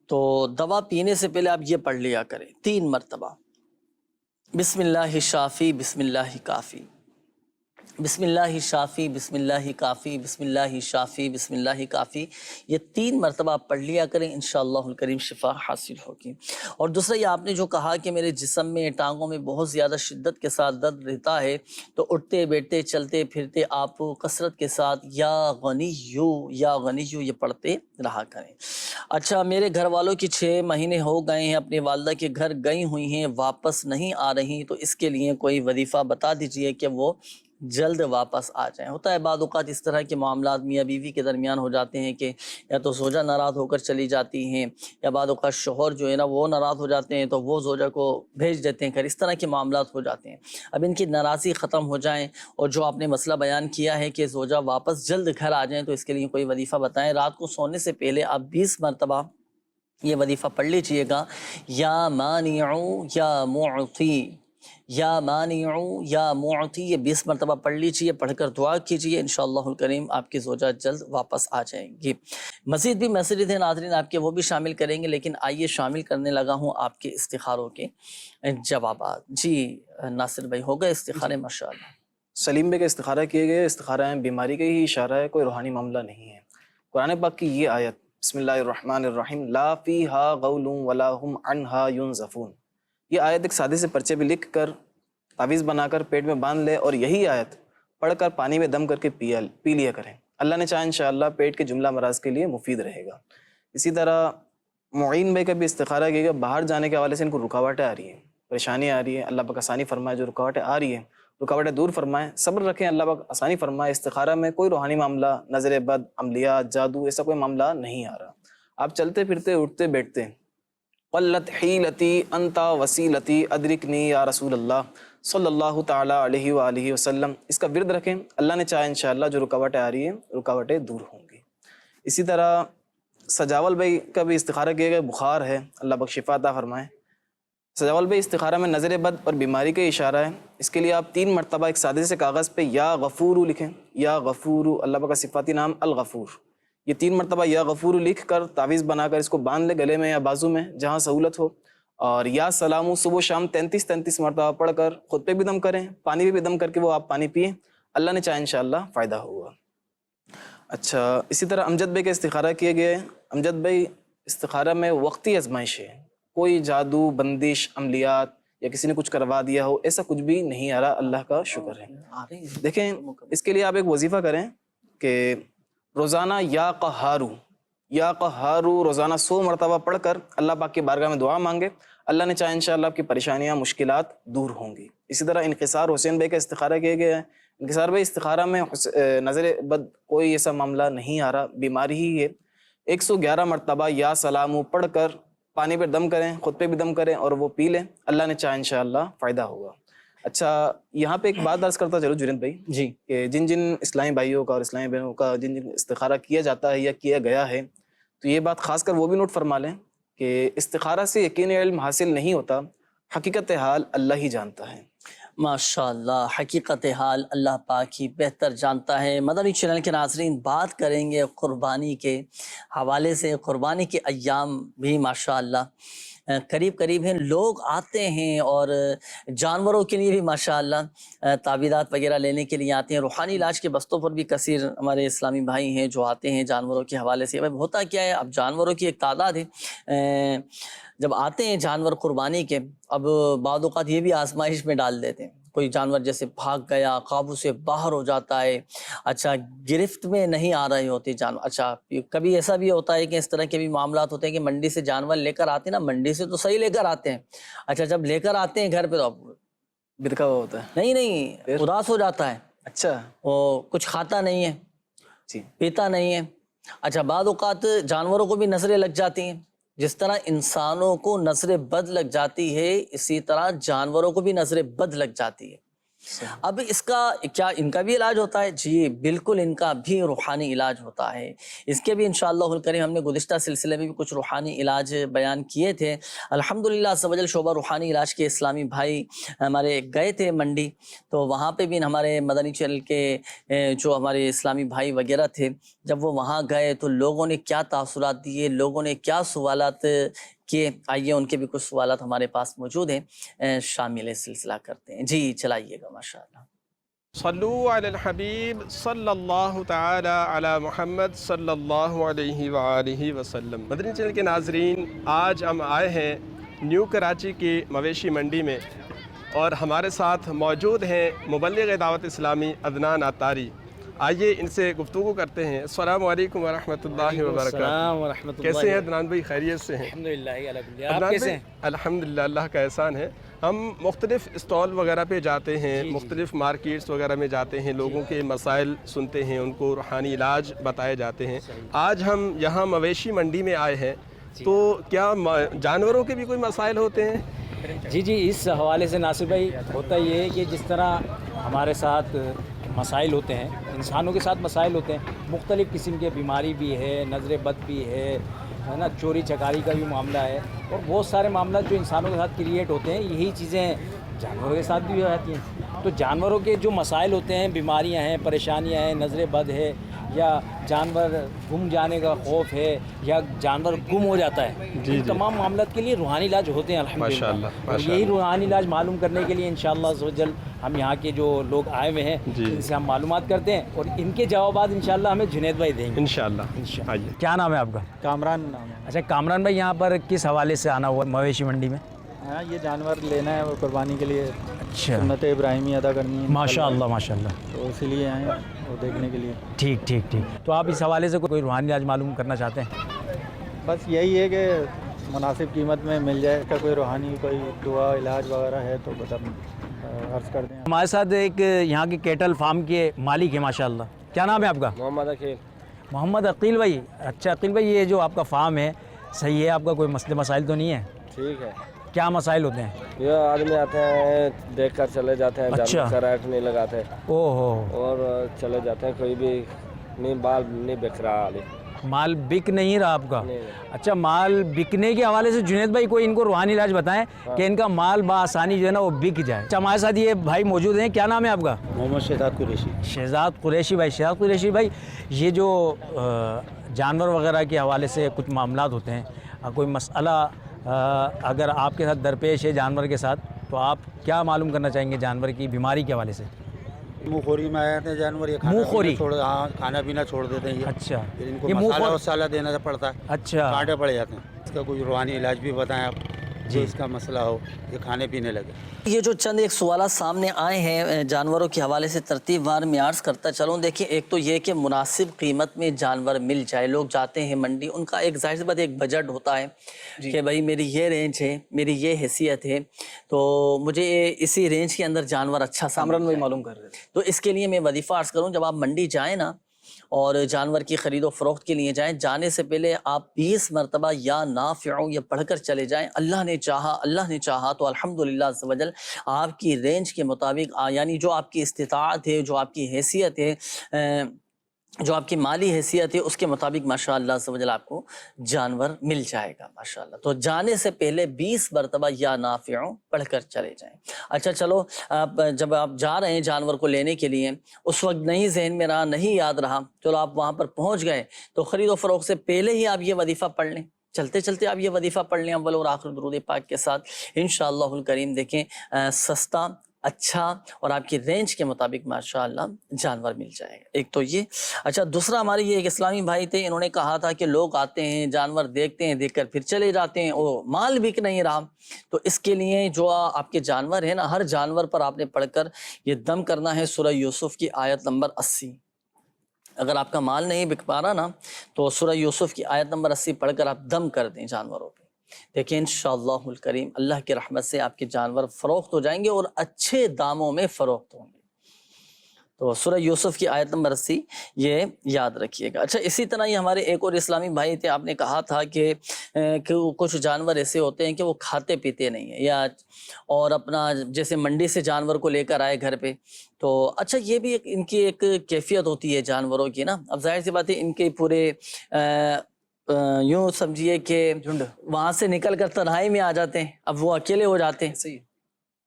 Speaker 2: تو دوا پینے سے پہلے آپ یہ پڑھ لیا کریں 3 مرتبہ: بسم اللہ شافی بسم اللہ کافی، بسم اللہ شافی بسم اللہ کافی، بسم اللہ شافی بسم اللہ کافی. یہ 3 مرتبہ آپ پڑھ لیا کریں، انشاءاللہ الکریم شفا حاصل ہوگی. اور دوسرا یہ آپ نے جو کہا کہ میرے جسم میں ٹانگوں میں بہت زیادہ شدت کے ساتھ درد رہتا ہے، تو اٹھتے بیٹھتے چلتے پھرتے آپ کثرت کے ساتھ یا غنیو یہ پڑھتے رہا کریں. اچھا، میرے گھر والوں کی 6 مہینے ہو گئے ہیں، اپنی والدہ کے گھر گئی ہوئی ہیں، واپس نہیں آ رہی، تو اس کے لیے کوئی وظیفہ بتا دیجئے کہ وہ جلد واپس آ جائیں. ہوتا ہے بعض اوقات اس طرح کے معاملات میاں بیوی کے درمیان ہو جاتے ہیں کہ یا تو زوجہ ناراض ہو کر چلی جاتی ہیں، یا بعض اوقات شوہر جو ہے نا وہ ناراض ہو جاتے ہیں تو وہ زوجہ کو بھیج دیتے ہیں گھر. اس طرح کے معاملات ہو جاتے ہیں. اب ان کی ناراضی ختم ہو جائیں اور جو آپ نے مسئلہ بیان کیا ہے کہ زوجہ واپس جلد گھر آ جائیں، تو اس کے لیے کوئی وظیفہ بتائیں. رات کو سونے سے پہلے آپ 20 مرتبہ یہ وظیفہ پڑھ لیجئے گا: یا مانع یا معطی، یا مانع یا معطی. یہ 20 مرتبہ پڑھ لیجئے، پڑھ کر دعا کیجئے، انشاءاللہ الکریم آپ کی زوجہ جلد واپس آ جائیں گی. مزید بھی میسیجز ہیں ناظرین آپ کے، وہ بھی شامل کریں گے، لیکن آئیے شامل کرنے لگا ہوں آپ کے استخاروں کے جوابات. جی ناصر بھائی، ہو گئے استخارے؟ ماشاءاللہ.
Speaker 4: سلیم بھائی کا استخارہ کیے گئے. استخارہ ہے بیماری کا ہی اشارہ ہے، کوئی روحانی معاملہ نہیں ہے. قرآن پاک کی یہ آیت بسم اللہ الرحمن الرحیم: لا فیہا غول ولا ہم عنہا ینزفون. یہ آیت ایک سادے سے پرچے پہ لکھ کر تعویذ بنا کر پیٹ میں باندھ لے اور یہی آیت پڑھ کر پانی میں دم کر کے پی لیا کریں. اللہ نے چاہا انشاءاللہ پیٹ کے جملہ امراض کے لیے مفید رہے گا. اسی طرح معین بھائی کا بھی استخارہ کیے گا. باہر جانے کے حوالے سے ان کو رکاوٹیں آ رہی ہیں، پریشانیاں آ رہی ہیں. اللہ پاک آسانی فرمائے. جو رکاوٹیں آ رہی ہیں رکاوٹیں دور فرمائیں، صبر رکھیں، اللہ پاک آسانی فرمائے. استخارہ میں کوئی روحانی معاملہ، نظر بد، عملیات، جادو، ایسا کوئی معاملہ نہیں آ رہا. آپ چلتے پھرتے اٹھتے بیٹھتے قلت حیلتی انت وسیلتی ادرکنی یا رسول اللہ صلی اللہ تعالیٰ علیہ وآلہ وسلم. اس کا ورد رکھیں، اللہ نے چاہا انشاءاللہ جو رکاوٹیں آ رہی ہیں رکاوٹیں دور ہوں گی. اسی طرح سجاول بھائی کا بھی استخارہ کیا گیا. بخار ہے، اللہ پاک شفا عطا فرمائے. سجاول بھائی استخارہ میں نظر بد اور بیماری کا اشارہ ہے. اس کے لیے آپ 3 مرتبہ ایک سادے سے کاغذ پہ یا غفور لکھیں. یا غفور، اللہ پاک کا صفاتی نام الغفور. یہ 3 مرتبہ یا غفور لکھ کر تعویذ بنا کر اس کو باندھ لے گلے میں یا بازو میں جہاں سہولت ہو. اور یا سلامو صبح و شام 33 مرتبہ پڑھ کر خود پہ بھی دم کریں، پانی پہ بھی دم کر کے وہ آپ پانی پئیں. اللہ نے چاہا انشاءاللہ فائدہ ہوگا. اچھا، اسی طرح امجد بھائی کا استخارہ کیے گئے. امجد بھائی استخارہ میں وقتی آزمائش ہے، کوئی جادو، بندش، عملیات یا کسی نے کچھ کروا دیا ہو، ایسا کچھ بھی نہیں آ رہا. اللہ کا شکر ہے. دیکھیں اس کے لیے آپ ایک وظیفہ کریں کہ روزانہ یا قہارو روزانہ 100 مرتبہ پڑھ کر اللہ پاک کی بارگاہ میں دعا مانگے. اللہ نے چاہا انشاءاللہ آپ کی پریشانیاں، مشکلات دور ہوں گی. اسی طرح انکسار حسین بھائی کا استخارہ کیا گیا ہے. انکسار بھائی استخارہ میں نظر بد کوئی ایسا معاملہ نہیں آ رہا، بیماری ہی ہے. 111 مرتبہ یا سلامو پڑھ کر پانی پہ دم کریں، خود پہ بھی دم کریں اور وہ پی لیں. اللہ نے چاہا انشاءاللہ فائدہ ہوگا. اچھا، یہاں پہ ایک بات عرض کرتا چلو جنید بھائی جی، کہ جن اسلامی بھائیوں کا اور اسلامی بہنوں کا جن استخارہ کیا جاتا ہے یا کیا گیا ہے، تو یہ بات خاص کر وہ بھی نوٹ فرما لیں کہ استخارہ سے یقینی علم حاصل نہیں ہوتا، حقیقت حال اللہ ہی جانتا ہے.
Speaker 2: ماشاءاللہ، حقیقت حال اللہ پاک ہی بہتر جانتا ہے. مدنی چینل کے ناظرین، بات کریں گے قربانی کے حوالے سے. قربانی کے ایام بھی ماشاءاللہ قریب ہیں. لوگ آتے ہیں اور جانوروں کے لیے بھی ماشاءاللہ تعویذات وغیرہ لینے کے لیے آتے ہیں. روحانی علاج کے بستوں پر بھی کثیر ہمارے اسلامی بھائی ہیں جو آتے ہیں جانوروں کے حوالے سے. اب ہوتا کیا ہے، اب جانوروں کی ایک تعداد ہے، جب آتے ہیں جانور قربانی کے، اب بعض اوقات یہ بھی آزمائش میں ڈال دیتے ہیں کوئی جانور جیسے بھاگ گیا، قابو سے باہر ہو جاتا ہے، اچھا گرفت میں نہیں آ رہے ہوتے جانور. اچھا کبھی ایسا بھی ہوتا ہے کہ اس طرح کے بھی معاملات ہوتے ہیں کہ منڈی سے جانور لے کر آتے ہیں نا، منڈی سے تو صحیح لے کر آتے ہیں، اچھا جب لے کر آتے ہیں گھر پہ تو
Speaker 4: بدکا ہوا ہوتا ہے،
Speaker 2: نہیں اداس ہو جاتا ہے،
Speaker 4: اچھا
Speaker 2: وہ کچھ کھاتا نہیں ہے، پیتا نہیں ہے. اچھا بعض اوقات جانوروں کو بھی نظریں لگ جاتی ہیں، جس طرح انسانوں کو نظر بد لگ جاتی ہے اسی طرح جانوروں کو بھی نظر بد لگ جاتی ہے. اب اس کا کیا ان کا بھی علاج ہوتا ہے؟ جی بالکل، ان کا بھی روحانی علاج ہوتا ہے. اس کے بھی انشاءاللہ الکریم ہم نے گزشتہ سلسلے میں بھی کچھ روحانی علاج بیان کیے تھے. الحمدللہ عز و جل شعبہ روحانی علاج کے اسلامی بھائی ہمارے گئے تھے منڈی، تو وہاں پہ بھی ہمارے مدنی چینل کے جو ہمارے اسلامی بھائی وغیرہ تھے، جب وہ وہاں گئے تو لوگوں نے کیا تاثرات دیے، لوگوں نے کیا سوالات کیے. آئیے ان کے بھی کچھ سوالات ہمارے پاس موجود ہیں، شامل سلسلہ کرتے ہیں. جی چلائیے گا ماشاءاللہ.
Speaker 16: صلو علی الحبیب صلی اللہ تعالی علی محمد صلی اللہ علیہ وآلہ وسلم. مدنی چینل کے ناظرین، آج ہم آئے ہیں نیو کراچی کی مویشی منڈی میں، اور ہمارے ساتھ موجود ہیں مبلغ دعوت اسلامی عدنان عطاری. آئیے ان سے گفتگو کرتے ہیں. السلام علیکم ورحمۃ اللہ وبرکاتہ. کیسے ہیں عدنان بھائی؟ خیریت سے ہیں؟
Speaker 5: الحمدللہ. آپ کیسے ہیں؟
Speaker 16: الحمدللہ، اللہ کا احسان ہے. ہم مختلف اسٹال وغیرہ پہ جاتے ہیں، مختلف مارکیٹس وغیرہ میں جاتے ہیں، لوگوں کے مسائل سنتے ہیں، ان کو روحانی علاج بتائے جاتے ہیں. آج ہم یہاں مویشی منڈی میں آئے ہیں، تو کیا جانوروں کے بھی کوئی مسائل ہوتے ہیں؟
Speaker 5: جی اس حوالے سے ناصر بھائی ہوتا یہ ہے کہ جس طرح ہمارے ساتھ مسائل ہوتے ہیں، انسانوں کے ساتھ مسائل ہوتے ہیں، مختلف قسم کے بیماری بھی ہے، نظر بد بھی ہے نا، چوری چکاری کا بھی معاملہ ہے، اور بہت سارے معاملات جو انسانوں کے ساتھ کریٹ ہوتے ہیں، یہی چیزیں جانوروں کے ساتھ بھی ہو جاتی ہیں. تو جانوروں کے جو مسائل ہوتے ہیں، بیماریاں ہیں، پریشانیاں ہیں، نظر بد ہے، یا جانور گم جانے کا خوف ہے، یا جانور گم ہو جاتا ہے، ان تمام معاملات کے لیے روحانی علاج ہوتے ہیں الحمدللہ. اور یہی روحانی علاج معلوم کرنے کے لیے انشاءاللہ عز و جل ہم یہاں کے جو لوگ آئے ہوئے ہیں ان سے ہم معلومات کرتے ہیں، اور ان کے جوابات انشاءاللہ ہمیں جنید بھائی دیں گے انشاءاللہ. کیا نام ہے آپ کا؟
Speaker 17: کامران نام ہے.
Speaker 5: اچھا کامران بھائی، یہاں پر کس حوالے سے آنا ہوا مویشی منڈی میں؟
Speaker 17: ہاں یہ جانور لینا ہے وہ قربانی کے لیے،
Speaker 5: اچھا
Speaker 17: سنت ابراہیمی ادا کرنی ہے.
Speaker 5: ماشاءاللہ ماشاءاللہ.
Speaker 17: تو اسی لیے آئے ہیں وہ دیکھنے کے لیے.
Speaker 5: ٹھیک. تو آپ اس حوالے سے کوئی روحانی علاج معلوم کرنا چاہتے ہیں؟
Speaker 17: بس یہی ہے کہ مناسب قیمت میں مل جائے. کا کوئی روحانی کوئی دعا علاج وغیرہ ہے تو عرض کر دیں.
Speaker 5: ہمارے ساتھ ایک یہاں کے کیٹل فارم کے مالک ہیں ماشاءاللہ. کیا نام ہے آپ کا؟
Speaker 18: محمد عقیل.
Speaker 5: محمد عقیل بھائی. اچھا عقیل بھائی، یہ جو آپ کا فارم ہے صحیح ہے؟ آپ کا کوئی مسائل تو نہیں ہے؟
Speaker 18: ٹھیک ہے.
Speaker 5: کیا مسائل ہوتے ہیں؟
Speaker 18: یہ آدمی آتے ہیں دیکھ کر چلے جاتے ہیں،
Speaker 5: اچھا
Speaker 18: کریکٹ نہیں لگاتے
Speaker 5: اور
Speaker 18: چلے جاتے ہیں. کوئی بھی نہیں مال نہیں بک رہا،
Speaker 5: مال بک نہیں رہا آپ کا؟ اچھا مال بکنے کے حوالے سے جنید بھائی کوئی ان کو روحانی علاج بتائیں کہ ان کا مال بآسانی جو ہے نا وہ بک جائے. اچھا ہمارے ساتھ یہ بھائی موجود ہیں. کیا نام ہے آپ کا؟
Speaker 18: محمد شہزاد قریشی.
Speaker 5: شہزاد قریشی بھائی. شہزاد قریشی بھائی، یہ جو جانور وغیرہ کے حوالے سے کچھ معاملات ہوتے ہیں، کوئی مسئلہ اگر آپ کے ساتھ درپیش ہے جانور کے ساتھ، تو آپ کیا معلوم کرنا چاہیں گے جانور کی بیماری کے حوالے سے؟
Speaker 19: منہ خوری میں آئے تھے جانور، یہ کھانا پینا چھوڑ دیتے ہیں.
Speaker 5: اچھا
Speaker 19: پھر ان کو مسالہ وسالہ دینا پڑتا ہے.
Speaker 5: اچھا
Speaker 19: کانٹے پڑ جاتے ہیں. اس کا کوئی روحانی علاج بھی بتائیں آپ جو اس کا مسئلہ ہو، یہ کھانے پینے لگے.
Speaker 2: یہ جو چند ایک سوالات سامنے آئے ہیں جانوروں کے حوالے سے ترتیب وار میں عرض کرتا چلوں. دیکھیں ایک تو یہ کہ مناسب قیمت میں جانور مل جائے. لوگ جاتے ہیں منڈی، ان کا ایک ظاہر سی بات ایک بجٹ ہوتا ہے کہ بھائی میری یہ رینج ہے، میری یہ حیثیت ہے، تو مجھے اسی رینج کے اندر جانور اچھا
Speaker 4: سامرن وہی معلوم کر رہے ہیں.
Speaker 2: تو اس کے لیے میں وظیفہ عرض کروں، جب آپ منڈی جائیں نا اور جانور کی خرید و فروخت کے لیے جائیں، جانے سے پہلے آپ 20 مرتبہ یا نافعوں یہ پڑھ کر چلے جائیں. اللہ نے چاہا تو الحمدللہ عز و جل آپ کی رینج کے مطابق، یعنی جو آپ کی استطاعت ہے، جو آپ کی حیثیت ہے، جو آپ کی مالی حیثیت ہے، اس کے مطابق ماشاءاللہ عز و جل آپ کو جانور مل جائے گا ماشاءاللہ. تو جانے سے پہلے 20 مرتبہ یا نافعوں پڑھ کر چلے جائیں. اچھا چلو، جب آپ جا رہے ہیں جانور کو لینے کے لیے، اس وقت نہیں ذہن میں رہا، نہیں یاد رہا، چلو آپ وہاں پر پہنچ گئے، تو خرید و فروخت سے پہلے ہی آپ یہ وظیفہ پڑھ لیں. چلتے چلتے آپ یہ وظیفہ پڑھ لیں اول اور آخر درود پاک کے ساتھ انشاءاللہ الکریم. دیکھیں سستا اچھا اور آپ کی رینج کے مطابق ماشاءاللہ جانور مل جائے گا. ایک تو یہ. اچھا دوسرا ہمارے یہ ایک اسلامی بھائی تھے, انہوں نے کہا تھا کہ لوگ آتے ہیں جانور دیکھتے ہیں, دیکھ کر پھر چلے جاتے ہیں, وہ مال بک نہیں رہا. تو اس کے لیے جو آپ کے جانور ہیں نا, ہر جانور پر آپ نے پڑھ کر یہ دم کرنا ہے سورہ یوسف کی آیت نمبر 80. اگر آپ کا مال نہیں بک پا رہا نا تو سورہ یوسف کی آیت نمبر 80 پڑھ کر آپ دم کر دیں جانوروں پہ. دیکھیں انشاءاللہ الکریم اللہ کی رحمت سے آپ کے جانور فروخت ہو جائیں گے اور اچھے داموں میں فروخت ہوں گے. تو سورہ یوسف کی آیت نمبر 80 یہ یاد رکھیے گا. اچھا اسی طرح یہ ہمارے ایک اور اسلامی بھائی تھے, آپ نے کہا تھا کہ کچھ جانور ایسے ہوتے ہیں کہ وہ کھاتے پیتے نہیں ہیں, یا اور اپنا جیسے منڈی سے جانور کو لے کر آئے گھر پہ, تو اچھا یہ بھی ان کی ایک کیفیت ہوتی ہے جانوروں کی نا. اب ظاہر سی بات ہے ان کے پورے یوں سمجھیے کہ وہاں سے نکل کر تنہائی میں آ جاتے ہیں, اب وہ اکیلے ہو جاتے ہیں.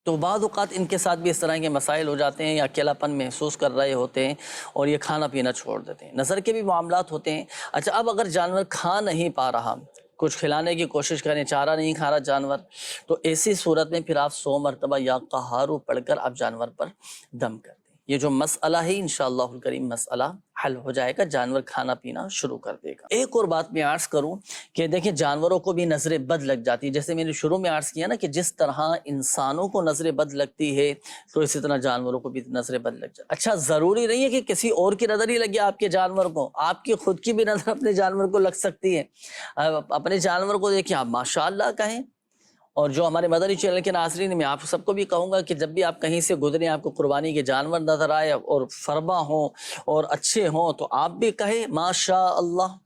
Speaker 2: تو بعض اوقات ان کے ساتھ بھی اس طرح کے مسائل ہو جاتے ہیں, یا اکیلا پن محسوس کر رہے ہوتے ہیں اور یہ کھانا پینا چھوڑ دیتے ہیں. نظر کے بھی معاملات ہوتے ہیں. اچھا اب اگر جانور کھا نہیں پا رہا, کچھ کھلانے کی کوشش کریں, چارہ نہیں کھا رہا جانور, تو ایسی صورت میں پھر آپ 100 مرتبہ یا قہارو پڑھ کر آپ جانور پر دم کر دیں. یہ جو مسئلہ ہے انشاءاللہ الکریم مسئلہ حل ہو جائے گا, جانور کھانا پینا شروع کر دے گا. ایک اور بات میں عرض کروں کہ دیکھیں جانوروں کو بھی نظر بد لگ جاتی ہے. جیسے میں نے شروع میں عرض کیا نا کہ جس طرح انسانوں کو نظر بد لگتی ہے تو اسی طرح جانوروں کو بھی نظر بد لگ جاتی. اچھا ضروری نہیں ہے کہ کسی اور کی نظر ہی لگے آپ کے جانور کو, آپ کی خود کی بھی نظر اپنے جانور کو لگ سکتی ہے. اپنے جانور کو دیکھیں آپ ماشاءاللہ کہیں. اور جو ہمارے مدنی چینل کے ناظرین, میں آپ سب کو بھی کہوں گا کہ جب بھی آپ کہیں سے گزریں, آپ کو قربانی کے جانور نظر آئے اور فرما ہوں اور اچھے ہوں, تو آپ بھی کہیں ماشاء اللہ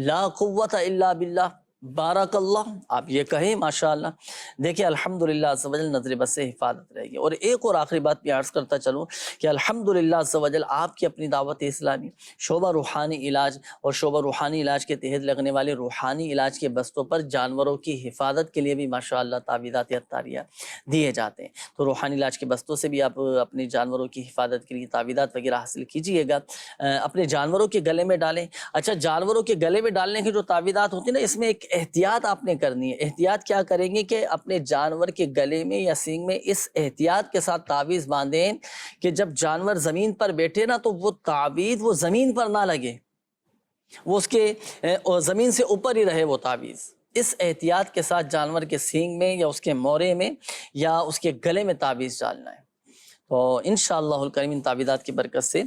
Speaker 2: لا قوت الا باللہ بارک اللہ, آپ یہ کہیں ماشاءاللہ. دیکھیں الحمدللہ عز و جل نظر بد سے حفاظت رہے گی. اور ایک اور آخری بات بھی عرض کرتا چلوں کہ الحمدللہ عز و جل آپ کی اپنی دعوت اسلامی شعبہ روحانی علاج اور شعبہ روحانی علاج کے تحت لگنے والے روحانی علاج کے بستوں پر جانوروں کی حفاظت کے لیے بھی ماشاءاللہ تعویذات عطاریہ دیے جاتے ہیں. تو روحانی علاج کے بستوں سے بھی آپ اپنے جانوروں کی حفاظت کے لیے تعویذات وغیرہ حاصل کیجیے گا, اپنے جانوروں کے گلے میں ڈالیں. اچھا جانوروں کے گلے میں ڈالنے کی جو تعویذات ہوتی ہیں نا, اس میں ایک احتیاط آپ نے کرنی ہے. احتیاط کیا کریں گے کہ اپنے جانور کے گلے میں یا سینگ میں اس احتیاط کے ساتھ تعویذ باندھیں کہ جب جانور زمین پر بیٹھے نا تو وہ تعویذ وہ زمین پر نہ لگے, وہ اس کے زمین سے اوپر ہی رہے وہ تعویذ. اس احتیاط کے ساتھ جانور کے سینگ میں یا اس کے مورے میں یا اس کے گلے میں تعویذ ڈالنا ہے. تو انشاءاللہ الکریم ان تعویذات کی برکت سے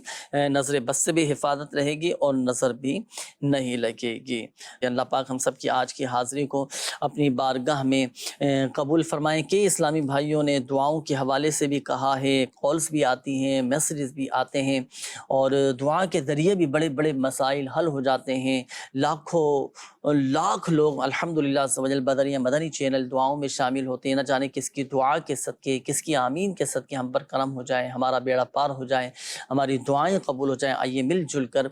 Speaker 2: نظر بد سے بھی حفاظت رہے گی اور نظر بھی نہیں لگے گی. اللہ پاک ہم سب کی آج کی حاضری کو اپنی بارگاہ میں قبول فرمائیں. کہ اسلامی بھائیوں نے دعاؤں کے حوالے سے بھی کہا ہے, کالز بھی آتی ہیں, میسیجز بھی آتے ہیں, اور دعا کے ذریعے بھی بڑے بڑے مسائل حل ہو جاتے ہیں. لاکھ لوگ الحمدللہ عز و جل بدریہ مدنی چینل دعاؤں میں شامل ہوتے ہیں. نہ جانے کس کی دعا کے صدقے, کس کی آمین کے صدقے ہم پر کرم ہو جائے, ہمارا بیڑا پار ہو جائے, ہماری دعائیں قبول ہو جائیں. آئیے مل جل کر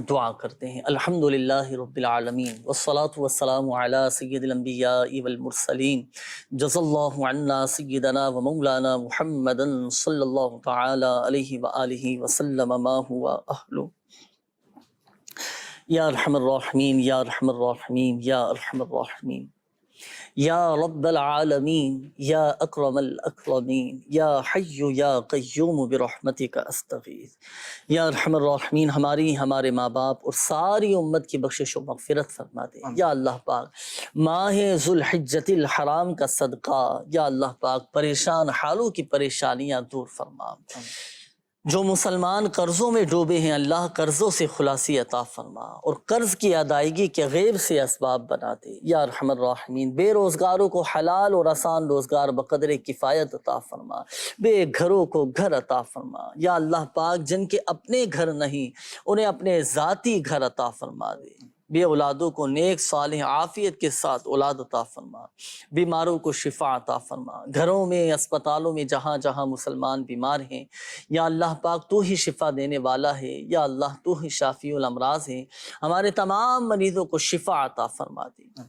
Speaker 2: دعا کرتے ہیں. الحمدللہ رب العالمین والصلاة والسلام علی سید الانبیاء والمرسلین. جزا اللہ عنا سیدنا و مولانا محمدا صلی اللہ تعالی علیہ وآلہ وسلم ما ہوا اہلو. یا ارحم الراحمین یا ارحم الراحمین یا ارحم الراحمین یا رب العالمین یا اکرم الاکرمین یا حی یا قیوم برحمتک استغیث. یا ارحم الراحمین ہماری, ہمارے ماں باپ اور ساری امت کی بخشش و مغفرت فرما دے. یا اللہ پاک ماہ ذوالحجۃ الحرام کا صدقہ یا اللہ پاک پریشان حالوں کی پریشانیاں دور فرما. جو مسلمان قرضوں میں ڈوبے ہیں اللہ قرضوں سے خلاصی عطا فرما اور قرض کی ادائیگی کے غیب سے اسباب بنا دے. یا ارحم الراحمین بے روزگاروں کو حلال اور آسان روزگار بقدر کفایت عطا فرما, بے گھروں کو گھر عطا فرما. یا اللہ پاک جن کے اپنے گھر نہیں انہیں اپنے ذاتی گھر عطا فرما دے. بے اولادوں کو نیک صالح عافیت کے ساتھ اولاد عطا فرما. بیماروں کو شفا عطا فرما. گھروں میں اسپتالوں میں جہاں جہاں مسلمان بیمار ہیں یا اللہ پاک تو ہی شفا دینے والا ہے. یا اللہ تو ہی شافی الامراض ہے, ہمارے تمام مریضوں کو شفا عطا فرما دے.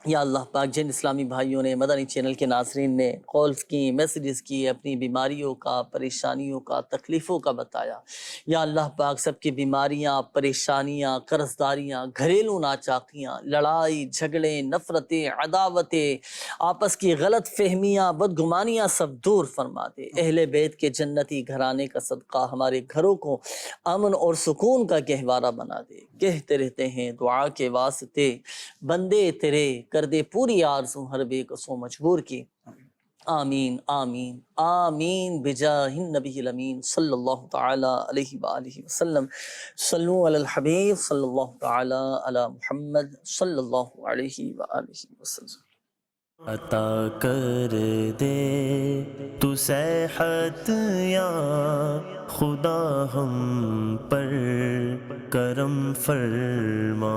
Speaker 2: یا اللہ پاک جن اسلامی بھائیوں نے مدنی چینل کے ناظرین نے کالز کی میسیجز کی اپنی بیماریوں کا پریشانیوں کا تکلیفوں کا بتایا یا اللہ پاک سب کی بیماریاں پریشانیاں قرضداریاں گھریلو ناچاکیاں لڑائی جھگڑے نفرتیں عداوتیں آپس کی غلط فہمیاں بدگمانیاں سب دور فرما دے اہل بیت کے جنتی گھرانے کا صدقہ ہمارے گھروں کو امن اور سکون کا گہوارہ بنا دے کہتے رہتے ہیں دعا کے واسطے بندے تیرے کر دے پوری آرزو ہر بے کسو مجبور کی آمین آمین آمین بجاہ النبی الامین صلی اللہ تعالی علیہ وآلہ وسلم صلو علی الحبیب صلی اللہ تعالی علی محمد صلی اللہ علیہ وآلہ وسلم
Speaker 1: عطا کر دے تو صحت یا خدا ہم پر کرم فرما